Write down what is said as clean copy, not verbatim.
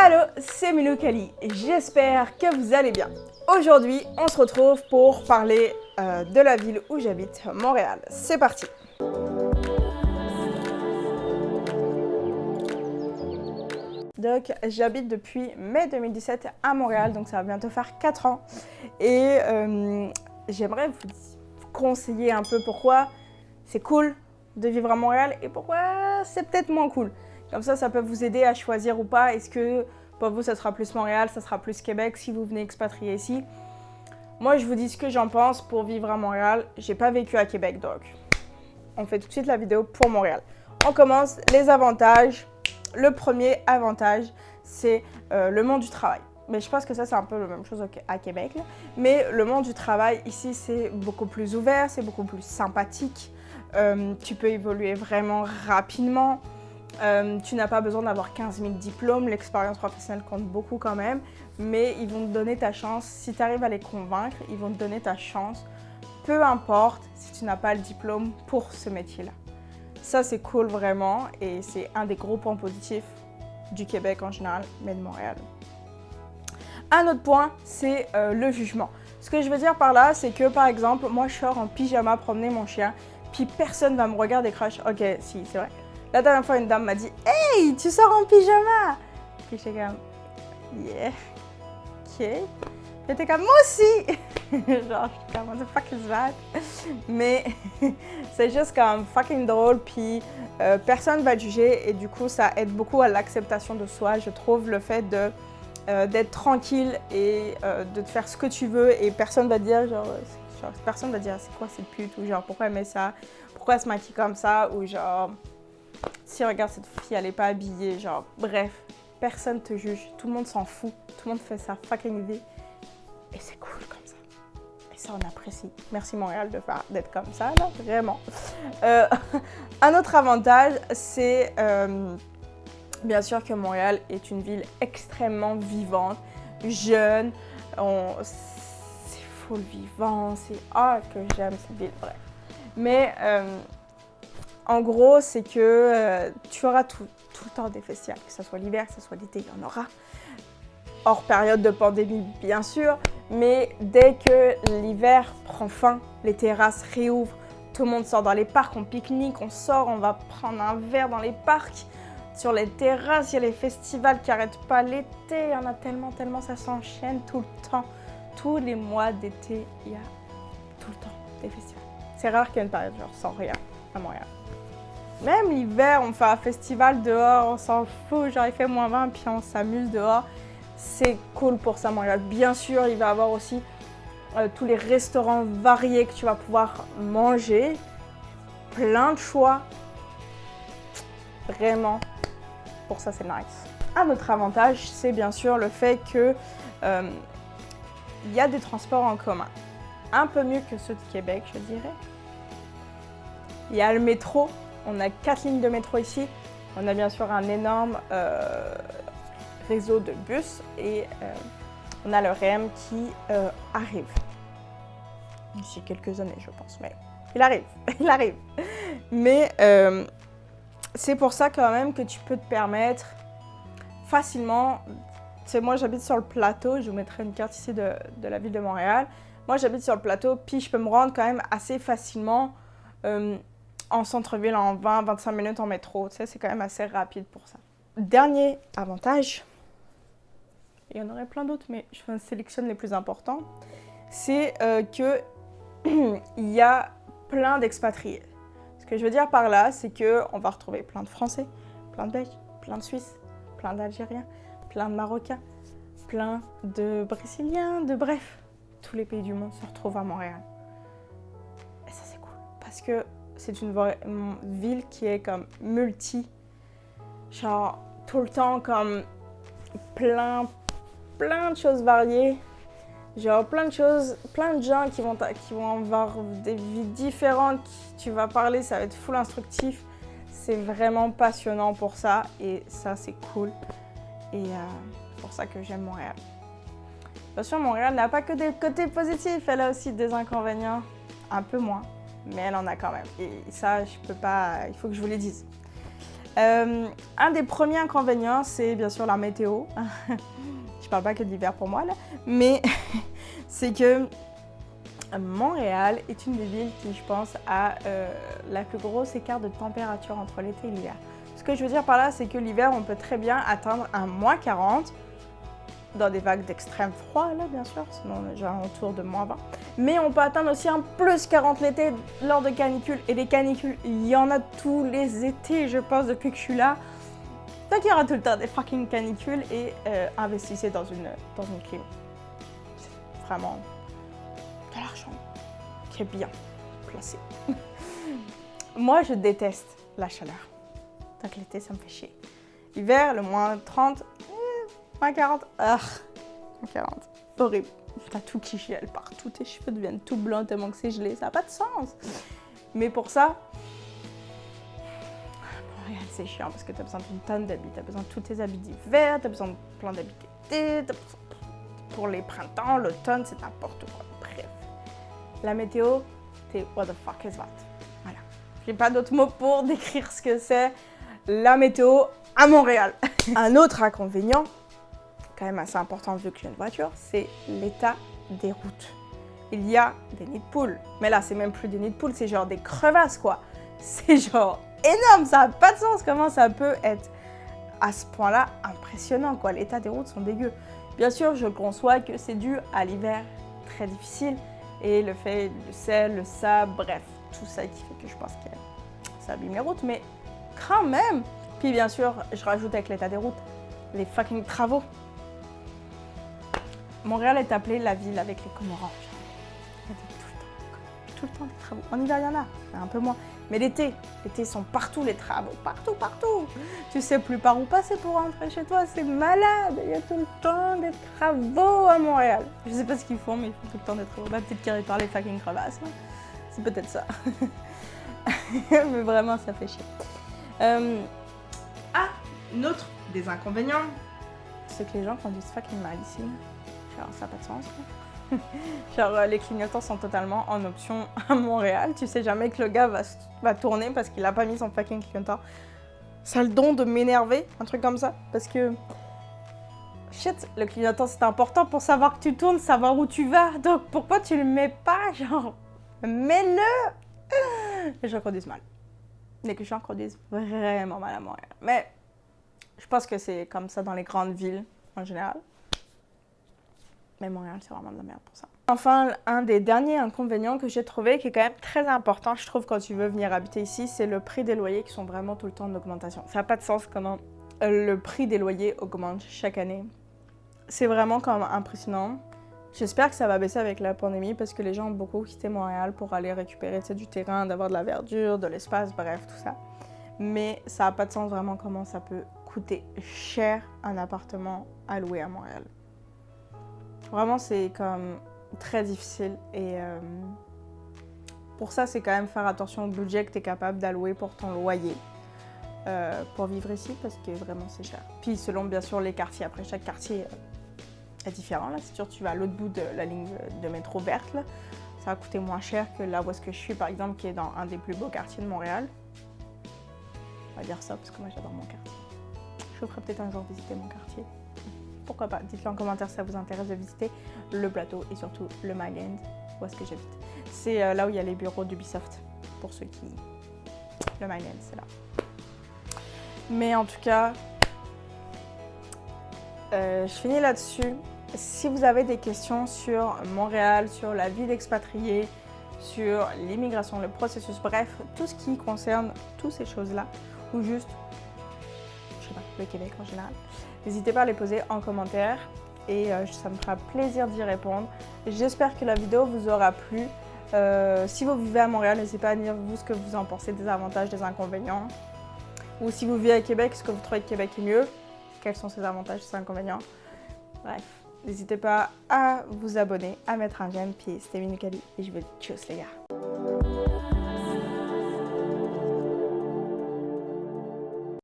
Allô, c'est Milou Kali, j'espère que vous allez bien. Aujourd'hui, on se retrouve pour parler de la ville où j'habite, Montréal. C'est parti. Donc, j'habite depuis mai 2017 à Montréal, donc ça va bientôt faire 4 ans. Et j'aimerais vous conseiller un peu pourquoi c'est cool de vivre à Montréal et pourquoi c'est peut-être moins cool. Comme ça peut vous aider à choisir ou pas. Est-ce que pour vous, ça sera plus Montréal, ça sera plus Québec si vous venez expatrier ici. Moi, je vous dis ce que j'en pense pour vivre à Montréal. J'ai pas vécu à Québec, donc on fait tout de suite la vidéo pour Montréal. On commence les avantages. Le premier avantage, c'est le monde du travail. Mais je pense que ça, c'est un peu la même chose à Québec. Là. Mais le monde du travail, ici, c'est beaucoup plus ouvert, c'est beaucoup plus sympathique. Tu peux évoluer vraiment rapidement. Tu n'as pas besoin d'avoir 15 000 diplômes. L'expérience professionnelle compte beaucoup quand même. Mais ils vont te donner ta chance. Si tu arrives à les convaincre, ils vont te donner ta chance. Peu importe si tu n'as pas le diplôme pour ce métier-là. Ça, c'est cool vraiment et c'est un des gros points positifs du Québec en général, mais de Montréal. Un autre point, c'est le jugement. Ce que je veux dire par là, c'est que par exemple, moi je sors en pyjama promener mon chien, puis personne va me regarder et crache. Ok, si, c'est vrai. La dernière fois, une dame m'a dit « Hey, tu sors en pyjama !» Puis j'étais comme « Yeah, ok. » J'étais comme « Moi aussi !» Genre, j'étais comme « What the fuck is that ?» Mais c'est juste comme fucking drôle, puis personne va te juger et du coup, ça aide beaucoup à l'acceptation de soi. Je trouve le fait d'être tranquille et de te faire ce que tu veux et personne va te dire personne va dire c'est quoi cette pute ou genre pourquoi elle met ça, pourquoi elle se maquille comme ça ou genre si regarde cette fille elle est pas habillée, genre bref, personne te juge, tout le monde s'en fout, tout le monde fait sa fucking vie et c'est cool comme ça. Et ça on apprécie. Merci Montréal d'être comme ça là, vraiment. Un autre avantage c'est bien sûr que Montréal est une ville extrêmement vivante, jeune, c'est full vivant, c'est que j'aime cette ville, bref. Mais en gros, c'est que tu auras tout le temps des festivals, que ce soit l'hiver, que ce soit l'été, il y en aura. Hors période de pandémie, bien sûr, mais dès que l'hiver prend fin, les terrasses réouvrent, tout le monde sort dans les parcs, on pique-nique, on sort, on va prendre un verre dans les parcs. Sur les terrasses, il y a les festivals qui n'arrêtent pas l'été, il y en a tellement, ça s'enchaîne tout le temps. Tous les mois d'été, il y a tout le temps des festivals. C'est rare qu'il y ait une période genre sans rien à Montréal. Même l'hiver, on fait un festival dehors, on s'en fout, genre il fait -20 puis on s'amuse dehors. C'est cool pour ça Montréal. Bien sûr, il va y avoir aussi tous les restaurants variés que tu vas pouvoir manger. Plein de choix. Vraiment. Pour ça, c'est nice. Un autre avantage, c'est bien sûr le fait que y a des transports en commun. Un peu mieux que ceux de Québec, je dirais. Il y a le métro. On a 4 lignes de métro ici. On a bien sûr un énorme réseau de bus et on a le REM qui arrive. D'ici quelques années, je pense, mais il arrive, il arrive. Mais c'est pour ça quand même que tu peux te permettre facilement, moi j'habite sur le plateau, je vous mettrai une carte ici de la ville de Montréal. Moi j'habite sur le plateau, puis je peux me rendre quand même assez facilement en centre-ville en 20-25 minutes en métro. Tu sais, c'est quand même assez rapide pour ça. Dernier avantage, il y en aurait plein d'autres, mais je sélectionne les plus importants, c'est que il y a plein d'expatriés. Ce que je veux dire par là, c'est qu'on va retrouver plein de Français, plein de Belges, plein de Suisses, plein d'Algériens, plein de Marocains, plein de Brésiliens, bref, tous les pays du monde se retrouvent à Montréal. Et ça, c'est cool, parce que c'est une ville qui est comme multi, genre tout le temps comme plein de choses variées. Genre plein de choses, plein de gens qui vont avoir des vies différentes, tu vas parler, ça va être full instructif. C'est vraiment passionnant pour ça et ça c'est cool. Et c'est pour ça que j'aime Montréal. Bien sûr, Montréal n'a pas que des côtés positifs, elle a aussi des inconvénients, un peu moins, mais elle en a quand même. Et ça, je peux pas, il faut que je vous les dise. Un des premiers inconvénients, c'est bien sûr la météo. Je parle pas que de l'hiver pour moi, là, mais c'est que Montréal est une des villes qui, je pense, a la plus grosse écart de température entre l'été et l'hiver. Ce que je veux dire par là, c'est que l'hiver, on peut très bien atteindre un -40 dans des vagues d'extrême froid, là, bien sûr, sinon on est déjà autour de -20. Mais on peut atteindre aussi un +40 l'été lors de canicules. Et les canicules, il y en a tous les étés, je pense, depuis que je suis là. Donc il y aura tout le temps des fucking canicules et investissez dans une clim. C'est vraiment de l'argent qui est bien placé. Moi, je déteste la chaleur. Donc l'été, ça me fait chier. L'hiver, le -30, -40, -40, horrible. T'as tout qui gèle partout, tes cheveux deviennent tout blancs tellement que c'est gelé, ça n'a pas de sens. Mais pour ça, Montréal, c'est chiant parce que t'as besoin d'une tonne d'habits. T'as besoin de tous tes habits d'hiver, t'as besoin de plein d'habits d'été, pour les printemps, l'automne, c'est n'importe quoi. Bref. La météo, c'est what the fuck is that? Voilà. J'ai pas d'autres mots pour décrire ce que c'est la météo à Montréal. Un autre inconvénient, quand même assez important vu que j'ai une voiture, c'est l'état des routes. Il y a des nids de poules. Mais là, c'est même plus des nids de poules, c'est genre des crevasses, quoi. C'est genre énorme, ça n'a pas de sens. Comment ça peut être à ce point-là impressionnant, quoi. L'état des routes sont dégueux. Bien sûr, je conçois que c'est dû à l'hiver très difficile et le fait du sel, le sable, bref, tout ça qui fait que je pense que ça abîme les routes, mais quand même. Puis bien sûr, je rajoute avec l'état des routes les fucking travaux. Montréal est appelée la ville avec les cormorans. Il y a tout le temps des travaux. En hiver, il y en a, mais un peu moins. Mais l'été, ils sont partout les travaux, partout, partout. Tu sais plus par où passer pour rentrer chez toi, c'est malade. Il y a tout le temps des travaux à Montréal. Je sais pas ce qu'ils font, mais ils font tout le temps des travaux. Bah, peut-être qu'ils réparent les fucking crevasses. Hein. C'est peut-être ça. Mais vraiment, ça fait chier. Un autre des inconvénients, c'est que les gens conduisent fucking mal ici. Genre, ça n'a pas de sens. Genre, les clignotants sont totalement en option à Montréal. Tu sais jamais que le gars va tourner parce qu'il a pas mis son fucking clignotant. Ça a le don de m'énerver, un truc comme ça. Parce que, shit, le clignotant c'est important pour savoir que tu tournes, savoir où tu vas. Donc pourquoi tu le mets pas? Genre, mets-le! Les gens conduisent mal. Les gens conduisent vraiment mal à Montréal. Mais je pense que c'est comme ça dans les grandes villes en général. Mais Montréal, c'est vraiment de la merde pour ça. Enfin, un des derniers inconvénients que j'ai trouvé, qui est quand même très important, je trouve, quand tu veux venir habiter ici, c'est le prix des loyers qui sont vraiment tout le temps en augmentation. Ça n'a pas de sens comment le prix des loyers augmente chaque année. C'est vraiment quand même impressionnant. J'espère que ça va baisser avec la pandémie parce que les gens ont beaucoup quitté Montréal pour aller récupérer du terrain, d'avoir de la verdure, de l'espace, bref, tout ça. Mais ça n'a pas de sens vraiment comment ça peut coûter cher un appartement à louer à Montréal. Vraiment, c'est comme très difficile et pour ça, c'est quand même faire attention au budget que tu es capable d'allouer pour ton loyer pour vivre ici parce que vraiment, c'est cher. Puis selon, bien sûr, les quartiers. Après, chaque quartier est différent. Là, c'est sûr, tu vas à l'autre bout de la ligne de métro verte, là, ça va coûter moins cher que là où est-ce que je suis, par exemple, qui est dans un des plus beaux quartiers de Montréal. On va dire ça parce que moi, j'adore mon quartier. Je vous ferai peut-être un jour visiter mon quartier. Pourquoi pas? Dites-le en commentaire si ça vous intéresse de visiter le plateau et surtout le Myland, où est-ce que j'habite. C'est là où il y a les bureaux d'Ubisoft, pour ceux qui... Le Myland, c'est là. Mais en tout cas, je finis là-dessus. Si vous avez des questions sur Montréal, sur la vie d'expatrié, sur l'immigration, le processus, bref, tout ce qui concerne toutes ces choses-là, ou juste, je sais pas, le Québec en général, n'hésitez pas à les poser en commentaire et ça me fera plaisir d'y répondre. J'espère que la vidéo vous aura plu. Si vous vivez à Montréal, n'hésitez pas à dire vous ce que vous en pensez des avantages, des inconvénients. Ou si vous vivez à Québec, ce que vous trouvez que Québec est mieux. Quels sont ses avantages, ses inconvénients. Bref, n'hésitez pas à vous abonner, à mettre un j'aime. Puis c'était Minoucali et je vous dis tchuss les gars.